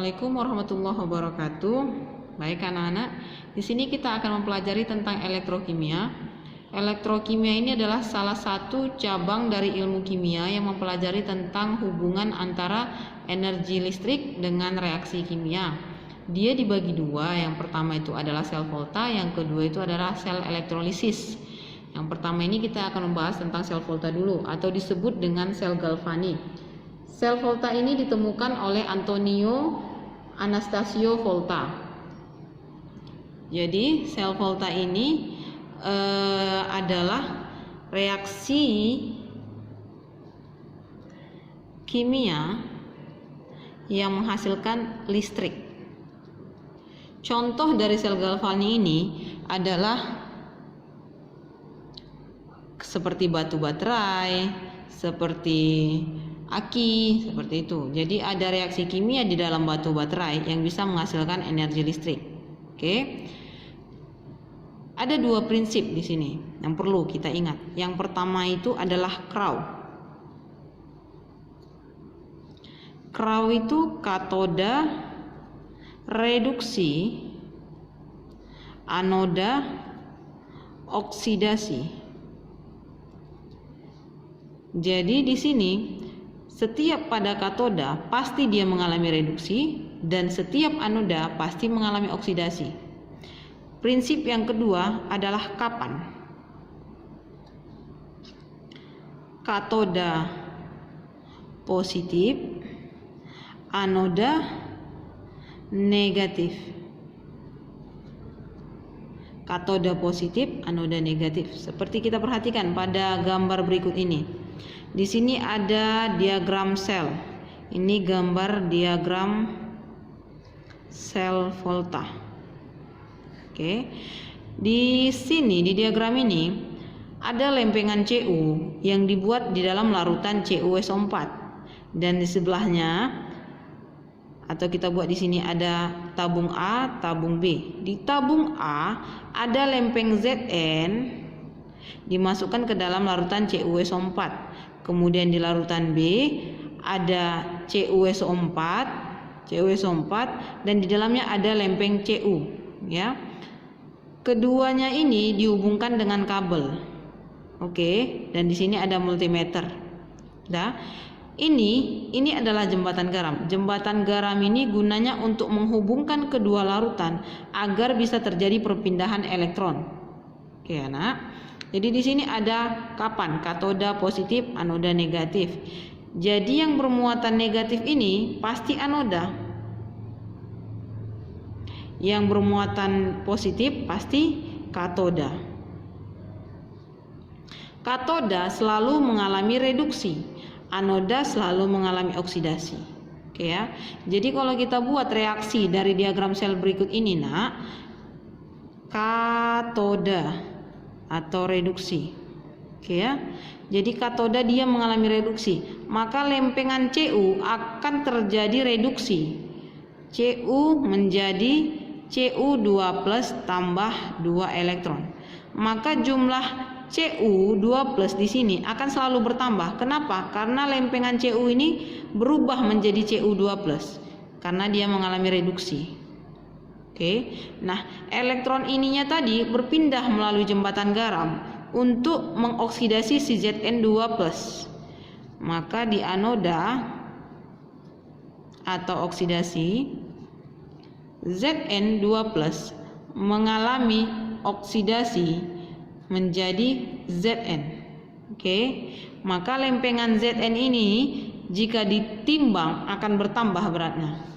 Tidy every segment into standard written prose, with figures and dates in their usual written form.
Assalamualaikum warahmatullahi wabarakatuh. Baik anak-anak, di sini kita akan mempelajari tentang elektrokimia. Elektrokimia ini adalah salah satu cabang dari ilmu kimia yang mempelajari tentang hubungan antara energi listrik dengan reaksi kimia. Dia dibagi dua, yang pertama itu adalah sel volta, yang kedua itu adalah sel elektrolisis. Yang pertama ini kita akan membahas tentang sel volta dulu, atau disebut dengan sel Galvani. Sel volta ini ditemukan oleh Antonio Anastasio Volta. Jadi sel volta ini adalah reaksi kimia yang menghasilkan listrik. Contoh dari sel Galvani ini adalah seperti batu baterai, seperti aki, seperti itu. Jadi ada reaksi kimia di dalam batu baterai yang bisa menghasilkan energi listrik. Oke. Ada dua prinsip di sini yang perlu kita ingat. Yang pertama itu adalah Crow. Crow itu katoda, reduksi, anoda, oksidasi. Jadi di sini setiap pada katoda pasti dia mengalami reduksi dan setiap anoda pasti mengalami oksidasi. Prinsip yang kedua adalah kapan. Katoda positif, anoda negatif. Katoda positif, anoda negatif. Seperti kita perhatikan pada gambar berikut ini. Di sini ada diagram sel. Ini gambar diagram sel volta. Oke. Di sini di diagram ini ada lempengan Cu yang dibuat di dalam larutan CuSO4. Dan di sebelahnya atau kita buat di sini ada tabung A, tabung B. Di tabung A ada lempeng Zn dimasukkan ke dalam larutan CuSO4. Kemudian di larutan B ada CuSO4 dan di dalamnya ada lempeng Cu, ya. Keduanya ini dihubungkan dengan kabel. Oke, dan di sini ada multimeter. Dah. Ini adalah jembatan garam. Jembatan garam ini gunanya untuk menghubungkan kedua larutan agar bisa terjadi perpindahan elektron. Oke, anak. Jadi di sini ada kapan katoda positif, anoda negatif. Jadi yang bermuatan negatif ini pasti anoda. Yang bermuatan positif pasti katoda. Katoda selalu mengalami reduksi, anoda selalu mengalami oksidasi. Oke ya. Jadi kalau kita buat reaksi dari diagram sel berikut ini, nak, katoda atau reduksi. Oke ya. Jadi katoda dia mengalami reduksi, maka lempengan Cu akan terjadi reduksi. Cu menjadi Cu2+ tambah 2 elektron. Maka jumlah Cu2+ di sini akan selalu bertambah. Kenapa? Karena lempengan Cu ini berubah menjadi Cu2+ karena dia mengalami reduksi. Oke. Nah, elektron ininya tadi berpindah melalui jembatan garam untuk mengoksidasi si Zn2+. Maka di anoda atau oksidasi, Zn2+ mengalami oksidasi menjadi Zn. Oke. Maka lempengan Zn ini jika ditimbang akan bertambah beratnya.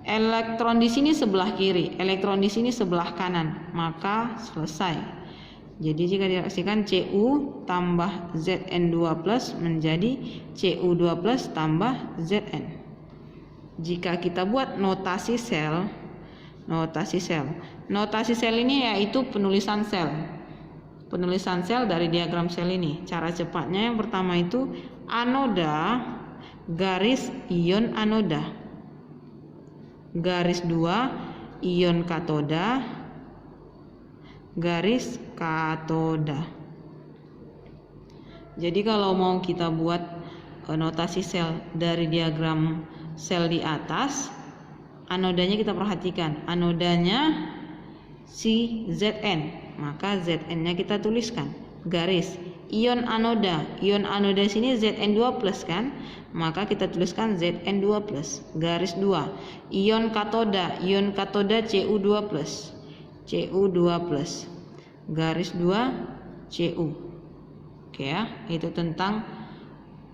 Elektron di sini sebelah kiri, elektron di sini sebelah kanan, maka selesai. Jadi jika direaksikan Cu tambah Zn2+ menjadi Cu2+ tambah Zn. Jika kita buat notasi sel ini yaitu penulisan sel. Penulisan sel dari diagram sel ini. Cara cepatnya yang pertama itu anoda garis ion anoda. Garis 2 ion katoda, garis katoda. Jadi kalau mau kita buat notasi sel dari diagram sel di atas, anodanya kita perhatikan. Anodanya si Zn, maka Zn-nya kita tuliskan garis. Ion anoda sini Zn2+ kan, maka kita tuliskan Zn2+ garis 2. Ion katoda Cu2+, garis 2 Cu. Oke ya, itu tentang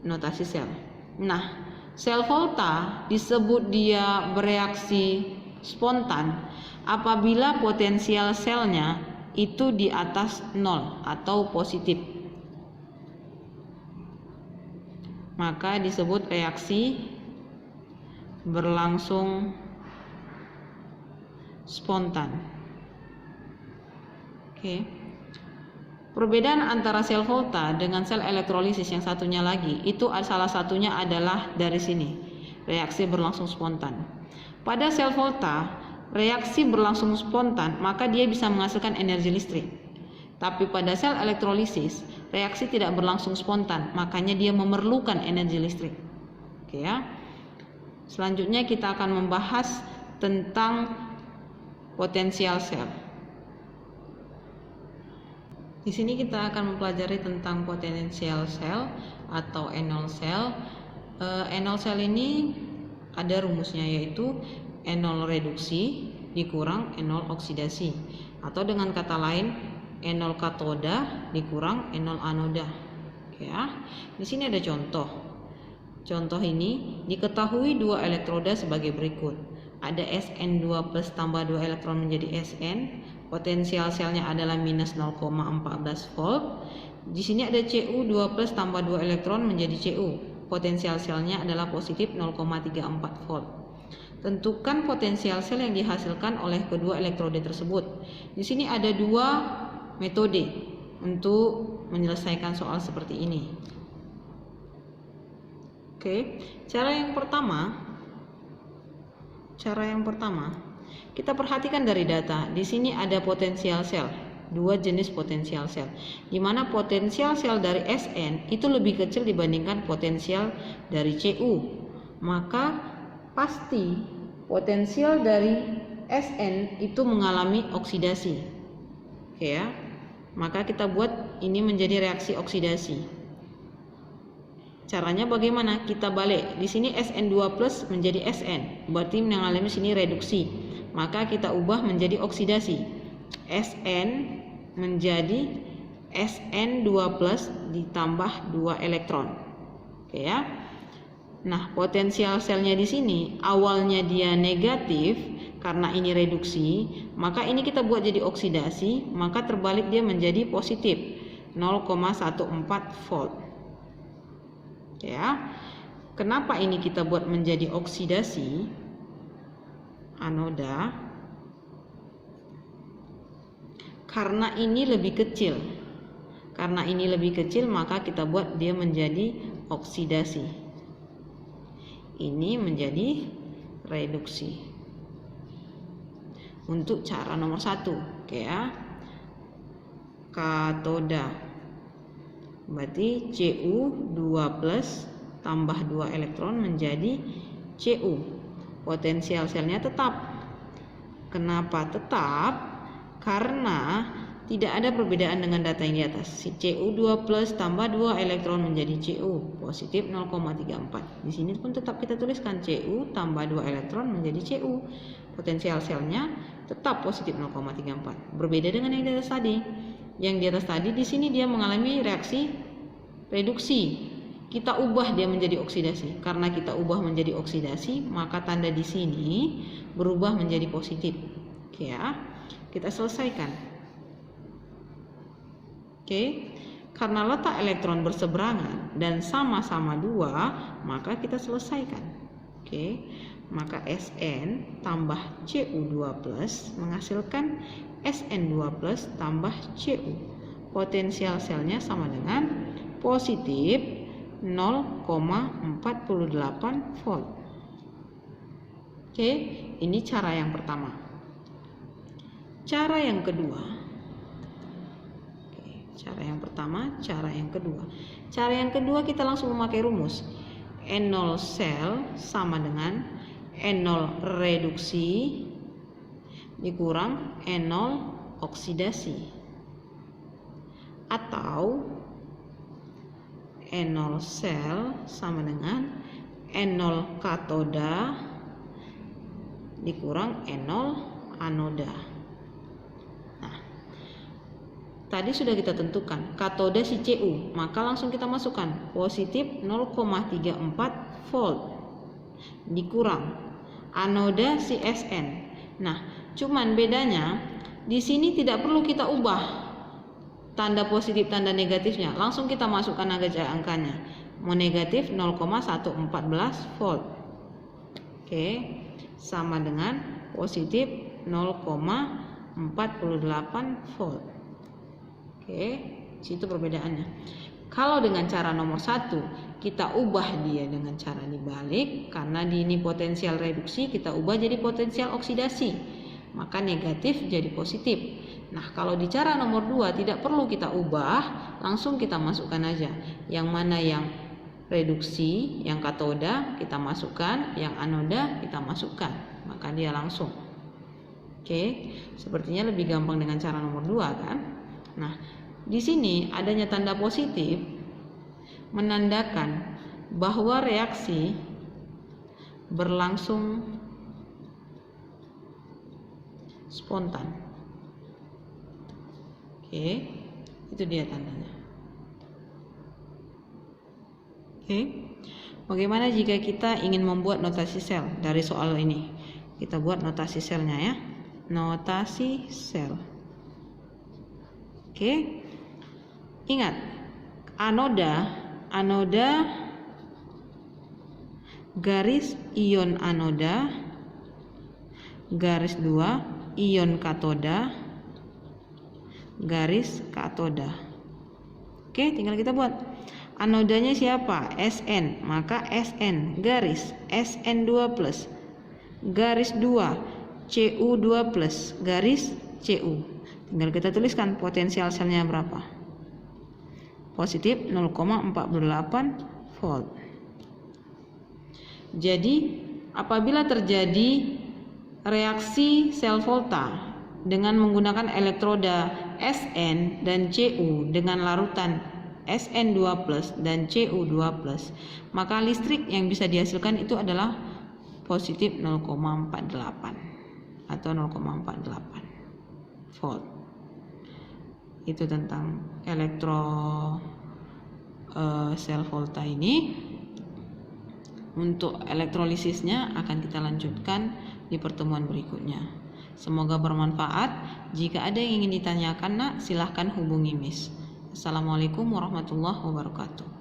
notasi sel. Nah, sel volta disebut dia bereaksi spontan apabila potensial selnya itu di atas 0 atau positif. Maka disebut reaksi berlangsung spontan. Oke. Perbedaan antara sel volta dengan sel elektrolisis yang satunya lagi, itu salah satunya adalah dari sini, reaksi berlangsung spontan. Pada sel volta, reaksi berlangsung spontan, maka dia bisa menghasilkan energi listrik. Tapi pada sel elektrolisis, reaksi tidak berlangsung spontan, makanya dia memerlukan energi listrik. Oke ya. Selanjutnya kita akan membahas tentang potensial sel. Di sini kita akan mempelajari tentang potensial sel atau enol sel. Enol sel ini ada rumusnya, yaitu enol reduksi dikurang enol oksidasi, atau dengan kata lain enol katoda dikurang enol anoda. Oke ya. Di sini ada contoh. Contoh ini diketahui dua elektroda sebagai berikut. Ada Sn2+ tambah 2 elektron menjadi Sn. Potensial selnya adalah minus 0,14 volt. Di sini ada Cu2+ tambah 2 elektron menjadi Cu. Potensial selnya adalah positif 0,34 volt. Tentukan potensial sel yang dihasilkan oleh kedua elektroda tersebut. Di sini ada dua metode untuk menyelesaikan soal seperti ini. Oke, cara yang pertama kita perhatikan dari data. Di sini ada potensial sel, dua jenis potensial sel, di mana potensial sel dari Sn itu lebih kecil dibandingkan potensial dari Cu. Maka pasti potensial dari Sn itu mengalami oksidasi. Oke ya. Maka kita buat ini menjadi reaksi oksidasi. Caranya bagaimana? Kita balik. Di sini Sn2+ menjadi Sn, berarti mengalami sini reduksi. Maka kita ubah menjadi oksidasi. Sn menjadi Sn2+ ditambah 2 elektron. Oke ya. Nah, potensial selnya di sini awalnya dia negatif karena ini reduksi, maka ini kita buat jadi oksidasi, maka terbalik dia menjadi positif 0,14 volt. Ya. Kenapa ini kita buat menjadi oksidasi anoda? Karena ini lebih kecil. Karena ini lebih kecil, maka kita buat dia menjadi oksidasi. Ini menjadi reduksi. Untuk cara nomor 1, oke ya. Katoda. Berarti Cu2+ tambah 2 elektron menjadi Cu. Potensial selnya tetap. Kenapa tetap? Karena tidak ada perbedaan dengan data yang di atas. Si Cu2+ tambah 2 elektron menjadi Cu, positif 0,34. Di sini pun tetap kita tuliskan Cu tambah 2 elektron menjadi Cu. Potensial selnya tetap positif 0,34. Berbeda dengan yang di atas tadi. Yang di atas tadi di sini dia mengalami reaksi reduksi. Kita ubah dia menjadi oksidasi. Karena kita ubah menjadi oksidasi, maka tanda di sini berubah menjadi positif. Oke ya. Kita selesaikan. Oke. Karena letak elektron berseberangan dan sama-sama 2, maka kita selesaikan. Oke. Maka Sn tambah Cu2+ menghasilkan Sn2+ tambah Cu. Potensial selnya sama dengan positif 0,48 volt. Oke, ini cara yang pertama. Cara yang kedua. Oke, cara yang pertama, cara yang kedua. Cara yang kedua kita langsung memakai rumus. N0 sel sama dengan N0 reduksi dikurang N0 oksidasi, atau N0 sel sama dengan N0 katoda dikurang N0 anoda. Nah, tadi sudah kita tentukan katoda si Cu, maka langsung kita masukkan positif 0,34 volt dikurang anoda si Sn. Nah, cuman bedanya di sini tidak perlu kita ubah tanda positif tanda negatifnya, langsung kita masukkan aja angkanya. Mau negatif 0,114 volt. Oke, sama dengan positif 0,48 volt. Oke, situ perbedaannya. Kalau dengan cara nomor 1 kita ubah dia dengan cara dibalik, karena di ini potensial reduksi, kita ubah jadi potensial oksidasi, maka negatif jadi positif. Nah, kalau di cara nomor 2 tidak perlu kita ubah, langsung kita masukkan aja. Yang mana yang reduksi, yang katoda kita masukkan, yang anoda kita masukkan, maka dia langsung. Oke, sepertinya lebih gampang dengan cara nomor 2 kan? Nah, di sini adanya tanda positif menandakan bahwa reaksi berlangsung spontan. Oke, itu dia tandanya. Oke, bagaimana jika kita ingin membuat notasi sel dari soal ini? Kita buat notasi selnya ya. Notasi sel. Oke, ingat anoda garis ion anoda garis 2 ion katoda garis katoda. Oke, tinggal kita buat. Anodanya siapa? Sn, maka Sn garis Sn2 plus garis 2 Cu2 plus garis Cu. Tinggal kita tuliskan potensial selnya berapa. Positif 0,48 volt. Jadi apabila terjadi reaksi sel volta dengan menggunakan elektroda Sn dan Cu dengan larutan Sn2 plus dan Cu2 plus, maka listrik yang bisa dihasilkan itu adalah positif 0,48 atau 0,48 volt. Itu tentang sel volta ini. Untuk elektrolisisnya akan kita lanjutkan di pertemuan berikutnya. Semoga bermanfaat. Jika ada yang ingin ditanyakan, silahkan hubungi Miss. Assalamualaikum warahmatullahi wabarakatuh.